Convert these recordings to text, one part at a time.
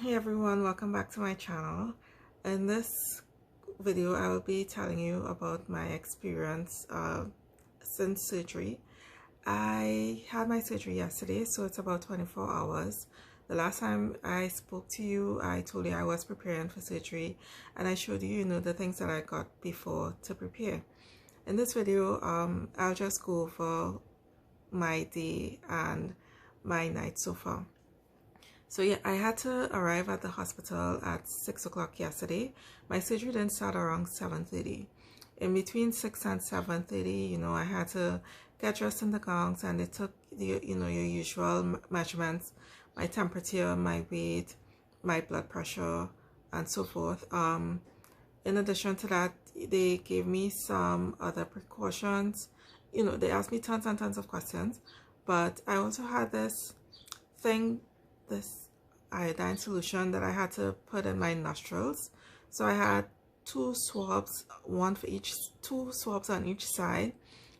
Hey everyone, welcome back to my channel. In this video I will be telling you about my experience since surgery. I had my surgery yesterday, so it's about 24 hours. The last time I spoke to you, I told you I was preparing for surgery and I showed you, the things that I got before to prepare. In this video, I'll just go over my day and my night so far. So yeah, I had to arrive at the hospital at 6 o'clock yesterday. My surgery didn't start around 7:30. In between 6 and 7:30, I had to get dressed in the gowns, and it took your usual measurements, my temperature, my weight, my blood pressure, and so forth. In addition to that, they gave me some other precautions. They asked me tons and tons of questions, but I also had this iodine solution that I had to put in my nostrils. So I had two swabs on each side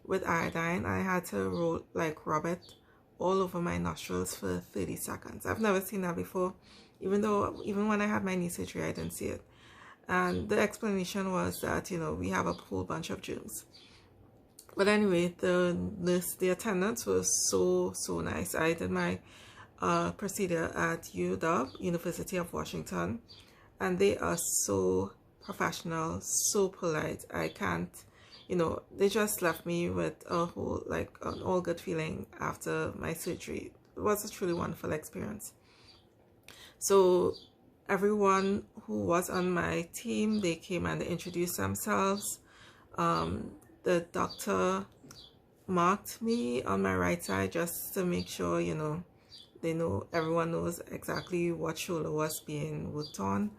with iodine. I had to rub it all over my nostrils for 30 seconds. I've never seen that before, even when I had my knee surgery, I didn't see it. And the explanation was that we have a whole bunch of germs. But anyway, the attendants was so nice. I did my procedure at UW, University of Washington, and they are so professional, so polite. I can't, they just left me with a whole, an all good feeling after my surgery. It was a truly wonderful experience. So everyone who was on my team, they came and they introduced themselves. The doctor marked me on my right side just to make sure, everyone knows exactly what shoulder was being worked on.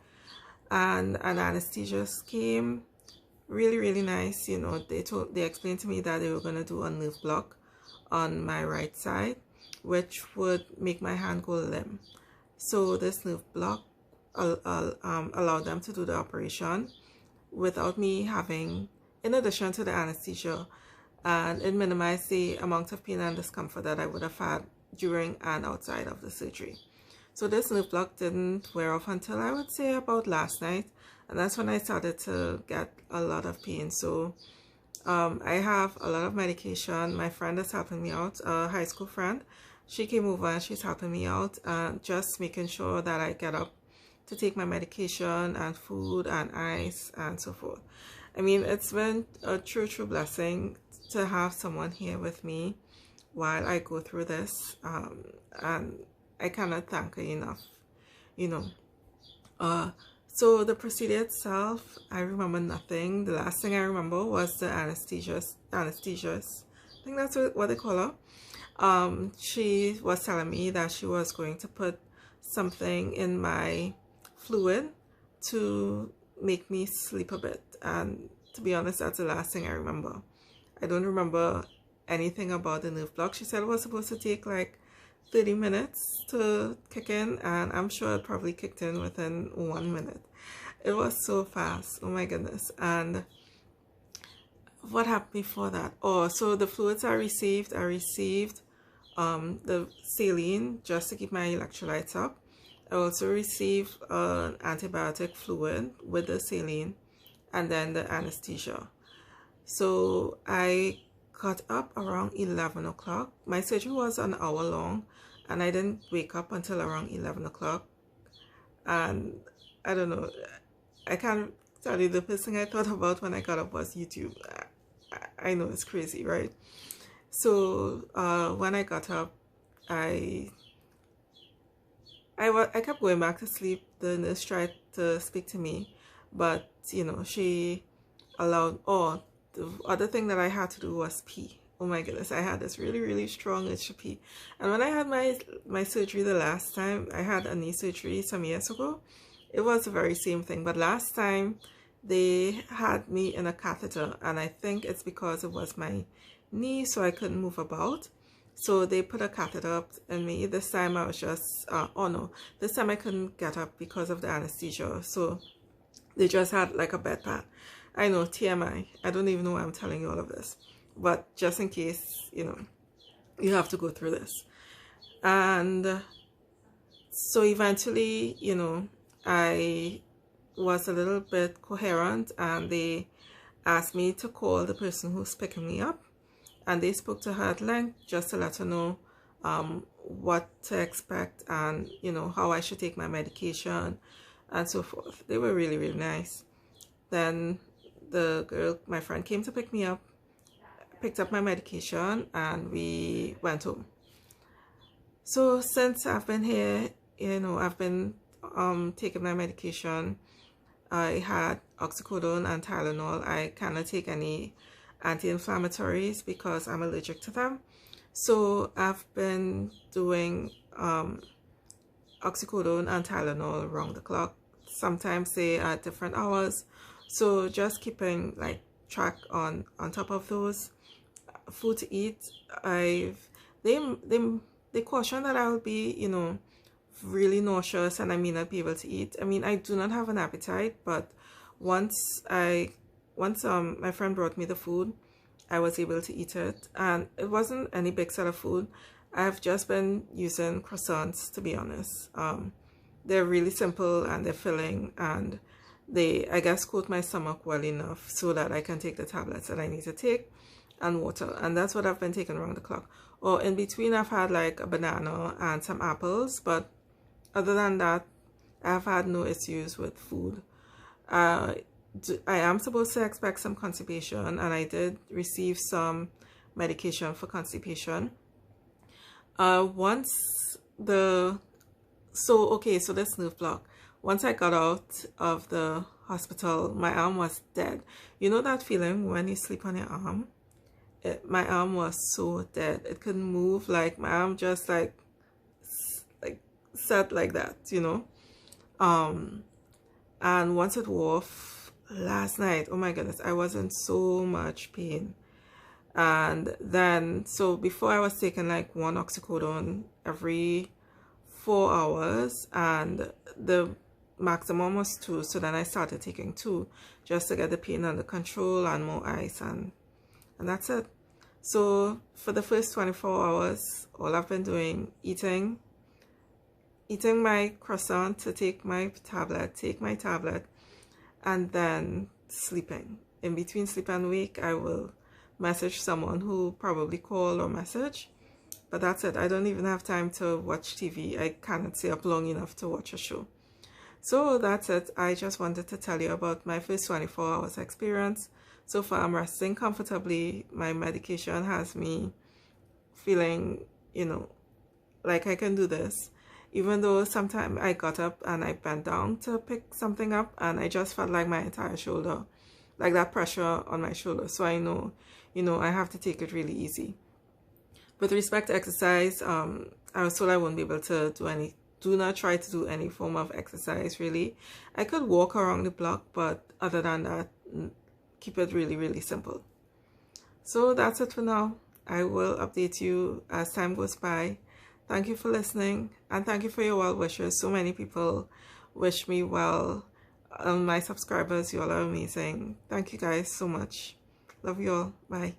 And an anesthetist came, really nice. They explained to me that they were going to do a nerve block on my right side, which would make my hand go limp. So this nerve block allowed them to do the operation without me having, in addition to the anesthesia, and it minimized the amount of pain and discomfort that I would have had during and outside of the surgery. So this nerve block didn't wear off until I would say about last night, and that's when I started to get a lot of pain. So I have a lot of medication. My friend is helping me out, a high school friend. She came over and she's helping me out, and just making sure that I get up to take my medication and food and ice and so forth. I mean, it's been a true blessing to have someone here with me while I go through this, and I cannot thank her enough. So the procedure itself, I remember nothing. The last thing I remember was the anesthesiast. I think that's what they call her. She was telling me that she was going to put something in my fluid to make me sleep a bit, and to be honest, that's the last thing I remember. I don't remember anything about the nerve block. She said it was supposed to take like 30 minutes to kick in, and I'm sure it probably kicked in within 1 minute. It was so fast, oh my goodness. And what happened before that? Oh, so the fluids I received the saline just to keep my electrolytes up. I also received an antibiotic fluid with the saline, and then the anesthesia. So I got up around 11 o'clock. My surgery was an hour long, and I didn't wake up until around 11 o'clock. And I don't know, I can't tell you, the first thing I thought about when I got up was YouTube. I know it's crazy, right? So when I got up, I kept going back to sleep. The nurse tried to speak to me, but she allowed. Oh, the other thing that I had to do was pee. Oh my goodness, I had this really strong itch to pee. And when I had my surgery the last time, I had a knee surgery some years ago, it was the very same thing. But last time they had me in a catheter, and I think it's because it was my knee, so I couldn't move about. So they put a catheter up in me. This time I was just, oh no, this time I couldn't get up because of the anesthesia. So they just had like a bed pad. I know, TMI. I don't even know why I'm telling you all of this. But just in case, you have to go through this. And So eventually, you know, I was a little bit coherent, and they asked me to call the person who's picking me up, and they spoke to her at length just to let her know what to expect, and you know, how I should take my medication and so forth. They were really, really nice. Then the girl, my friend, came to pick me up, picked up my medication, and we went home. So since I've been here, you know, I've been taking my medication. I had oxycodone and Tylenol. I cannot take any anti-inflammatories because I'm allergic to them. So I've been doing oxycodone and Tylenol around the clock, sometimes say at different hours. So just keeping like track on top of those. Food to eat, they caution that I will be, you know, really nauseous and I may not be able to eat. I mean, I do not have an appetite, but once my friend brought me the food, I was able to eat it, and it wasn't any big set of food. I've just been using croissants, to be honest. They're really simple and they're filling, and they, I guess, coat my stomach well enough so that I can take the tablets that I need to take, and water, and that's what I've been taking around the clock. Or in between, I've had like a banana and some apples, but other than that, I've had no issues with food. I am supposed to expect some constipation, and I did receive some medication for constipation. So this nerve block, once I got out of the hospital, my arm was dead. You know that feeling when you sleep on your arm? My arm was so dead. It couldn't move. Like my arm just like set like that, you know. And once it wore off last night, oh my goodness, I was in so much pain. And then, so before I was taking like one oxycodone every 4 hours, and the maximum was 2. So then I started taking 2 just to get the pain under control and more ice, and that's it. So for the first 24 hours, all I've been doing, eating my croissant to take my tablet, and then sleeping. In between sleep and wake, I will message someone who probably call or message, but that's it. I don't even have time to watch TV. I cannot stay up long enough to watch a show. So that's it. I just wanted to tell you about my first 24 hours experience. So far, I'm resting comfortably. My medication has me feeling, you know, like I can do this. Even though sometimes I got up and I bent down to pick something up, and I just felt like my entire shoulder, like that pressure on my shoulder. So I know, you know, I have to take it really easy. With respect to exercise, I was told I wouldn't be able to do not try to do any form of exercise, really. I could walk around the block, but other than that, keep it really, really simple. So that's it for now. I will update you as time goes by. Thank you for listening, and thank you for your well wishes. So many people wish me well. My subscribers, you all are amazing. Thank you guys so much. Love you all. Bye.